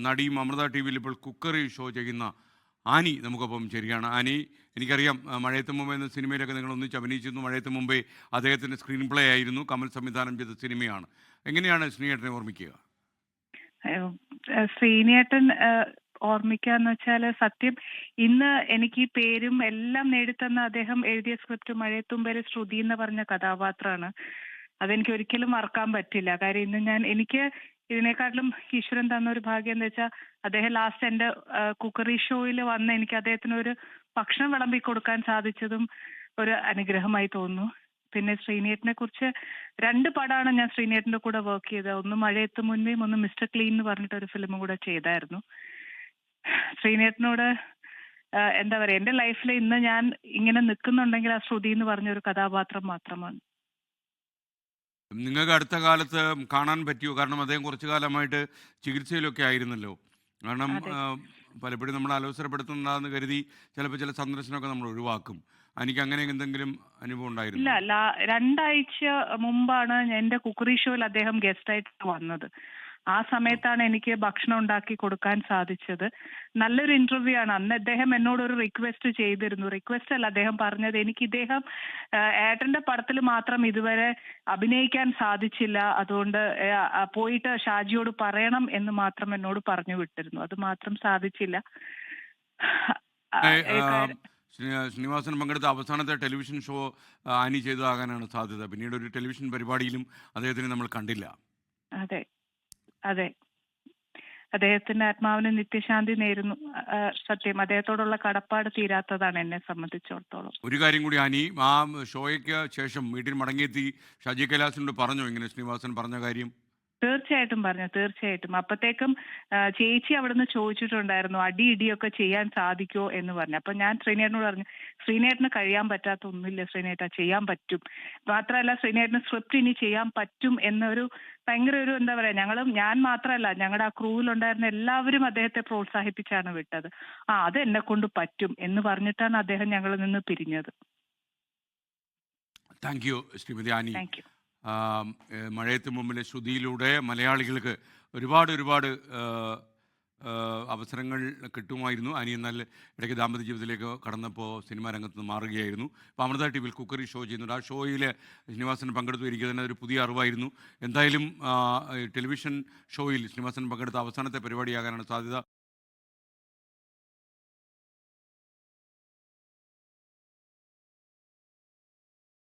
നടിയും അമൃത ടി വിയിൽ ഇപ്പോൾ കുക്കറി ഷോ ചെയ്യുന്ന ആനി നമുക്കൊപ്പം ചേരുകയാണ്. ആനി, എനിക്കറിയാം മഴയത്ത് മുമ്പ് എന്ന സിനിമയിലൊക്കെ നിങ്ങൾ ഒന്നിച്ച് അഭിനയിച്ചിരുന്നു. മഴയത്ത് മുമ്പേ അദ്ദേഹത്തിൻ്റെ സ്ക്രീൻ പ്ലേ ആയിരുന്നു, കമൽ സംവിധാനം ചെയ്ത സിനിമയാണ്. എങ്ങനെയാണ് ശ്രീയേട്ടനെ ഓർമ്മിക്കുക? ശ്രീനിയേട്ടൻ ഓർമ്മിക്കാന്ന് വെച്ചാല് സത്യം ഇന്ന് എനിക്ക് ഈ പേരും എല്ലാം നേടിത്തന്ന അദ്ദേഹം എഴുതിയ സ്ക്രിപ്റ്റ് മഴയത്തുമ്പേര് ശ്രുതി എന്ന് പറഞ്ഞ കഥാപാത്രമാണ്. അതെനിക്ക് ഒരിക്കലും മറക്കാൻ പറ്റില്ല. കാര്യം ഇന്ന് എനിക്ക് ഇതിനെക്കാട്ടിലും ഈശ്വരൻ തന്ന ഒരു ഭാഗ്യം എന്ന് വെച്ചാൽ അദ്ദേഹം ലാസ്റ്റ് എന്റെ കുക്കറി ഷോയിൽ വന്ന് എനിക്ക് അദ്ദേഹത്തിന് ഒരു ഭക്ഷണം വിളമ്പി കൊടുക്കാൻ സാധിച്ചതും ഒരു അനുഗ്രഹമായി തോന്നുന്നു. പിന്നെ ശ്രീനേട്ടനെ കുറിച്ച് 2 പടമാണ് ഞാൻ ശ്രീനേട്ടന്റെ കൂടെ വർക്ക് ചെയ്തത്. ഒന്ന് മഴയത്ത് മുൻപേയും, ഒന്ന് മിസ്റ്റർ ക്ലീൻ എന്ന് പറഞ്ഞിട്ട് ഒരു ഫിലിമും കൂടെ ചെയ്തായിരുന്നു. ശ്രീനേട്ടനോട് എന്താ പറയാ, എന്റെ ലൈഫിൽ ഇന്ന് ഞാൻ ഇങ്ങനെ നിൽക്കുന്നുണ്ടെങ്കിൽ ആ ശ്രുതി എന്ന് പറഞ്ഞൊരു കഥാപാത്രം മാത്രമാണ്. നിങ്ങൾക്ക് അടുത്ത കാലത്ത് കാണാൻ പറ്റിയോ? കാരണം അദ്ദേഹം കുറച്ചു കാലമായിട്ട് ചികിത്സയിലൊക്കെ ആയിരുന്നല്ലോ. കാരണം അതെ. പലപ്പോഴും നമ്മൾ അലോസരപ്പെടുത്തുന്നുണ്ടാന്ന് കരുതി ചിലപ്പോൾ ചില സന്ദർശനമൊക്കെ നമ്മൾ ഒഴിവാക്കും. എനിക്ക് അങ്ങനെ എന്തെങ്കിലും അനുഭവം ഇല്ല, ഉണ്ടായിരുന്നോ? 2 ആഴ്ച മുമ്പാണ് എന്റെ കുക്കറി ഷോയിൽ അദ്ദേഹം ഗസ്റ്റായിട്ട് വന്നത്. ആ സമയത്താണ് എനിക്ക് ഭക്ഷണം ഉണ്ടാക്കി കൊടുക്കാൻ സാധിച്ചത്. നല്ലൊരു ഇന്റർവ്യൂ ആണ്. അന്ന് അദ്ദേഹം എന്നോട് ഒരു റിക്വസ്റ്റ് ചെയ്തിരുന്നു. റിക്വസ്റ്റ് അല്ല, അദ്ദേഹം പറഞ്ഞത് എനിക്ക് ഇദ്ദേഹം ഏട്ടന്റെ പടത്തിൽ മാത്രം ഇതുവരെ അഭിനയിക്കാൻ സാധിച്ചില്ല, അതുകൊണ്ട് പോയിട്ട് ഷാജിയോട് പറയണം എന്ന് മാത്രം എന്നോട് പറഞ്ഞു വിട്ടിരുന്നു. അത് മാത്രം സാധിച്ചില്ല. ആ, ഏ, ഏ, ആ, കാര്യം- ശ്രീനിവാസൻ പങ്കെടുത്ത അവസാനത്തെ ടെലിവിഷൻ ഷോ ആനി ചെയ്തതാകാനാണ് സാധ്യത. പിന്നീട് ഒരു ടെലിവിഷൻ പരിപാടിയിലും അദ്ദേഹത്തിനെ നമ്മൾ കണ്ടില്ല. അതെ, അതെ. അദ്ദേഹത്തിന്റെ ആത്മാവിന് നിത്യശാന്തി നേരുന്നു. സത്യം, അദ്ദേഹത്തോടുള്ള കടപ്പാട് തീരാത്തതാണ് എന്നെ സംബന്ധിച്ചിടത്തോളം. ഒരു കാര്യം കൂടി ആനി, ആ ഷോയ്ക്ക് ശേഷം വീട്ടിൽ മടങ്ങിയെത്തി ഷാജി കൈലാസിനോട് പറഞ്ഞോ ഇങ്ങനെ ശ്രീനിവാസൻ പറഞ്ഞ കാര്യം? തീർച്ചയായിട്ടും പറഞ്ഞു, തീർച്ചയായിട്ടും. അപ്പത്തേക്കും ചേച്ചി അവിടുന്ന് ചോദിച്ചിട്ടുണ്ടായിരുന്നു അടി ഇടിയൊക്കെ ചെയ്യാൻ സാധിക്കുമോ എന്ന് പറഞ്ഞു. അപ്പൊ ഞാൻ ശ്രീനേട്ടനോട് പറഞ്ഞു, ശ്രീനേട്ടന് കഴിയാൻ പറ്റാത്ത ഒന്നുമില്ല ശ്രീനേട്ട, ചെയ്യാൻ പറ്റും. മാത്രമല്ല ശ്രീനേട്ടന് സ്ക്രിപ്റ്റ് ഇനി ചെയ്യാൻ പറ്റും എന്നൊരു ഭയങ്കര ഒരു എന്താ പറയാ, ഞാൻ മാത്രമല്ല ഞങ്ങളുടെ ആ ക്രൂവിലുണ്ടായിരുന്ന എല്ലാവരും അദ്ദേഹത്തെ പ്രോത്സാഹിപ്പിച്ചാണ് വിട്ടത്. അത് എന്നെ കൊണ്ട് പറ്റും എന്ന് പറഞ്ഞിട്ടാണ് അദ്ദേഹം ഞങ്ങളിൽ നിന്ന് പിരിഞ്ഞത്. Thank you Shrimati Annie. Thank you. മഴയത്ത് മുമ്പിലെ ശ്രുതിയിലൂടെ മലയാളികൾക്ക് ഒരുപാട് ഒരുപാട് ആ, ആ, അവസരങ്ങൾ കിട്ടുമായിരുന്നു. ആനി എന്നാൽ ഇടയ്ക്ക് ദാമ്പത്യ ജീവിതത്തിലേക്ക് കടന്നപ്പോൾ സിനിമാ രംഗത്ത് നിന്ന് മാറുകയായിരുന്നു. ഇപ്പോൾ അമൃത ടി വിയിൽ കുക്കറി ഷോ ചെയ്യുന്നുണ്ട്. ആ ഷോയിൽ ശ്രീനിവാസൻ പങ്കെടുത്തു. എനിക്ക് തന്നെ ഒരു പുതിയ അറിവായിരുന്നു. എന്തായാലും ടെലിവിഷൻ ഷോയിൽ ശ്രീനിവാസൻ പങ്കെടുത്ത അവസാനത്തെ പരിപാടിയാകാനാണ് സാധ്യത.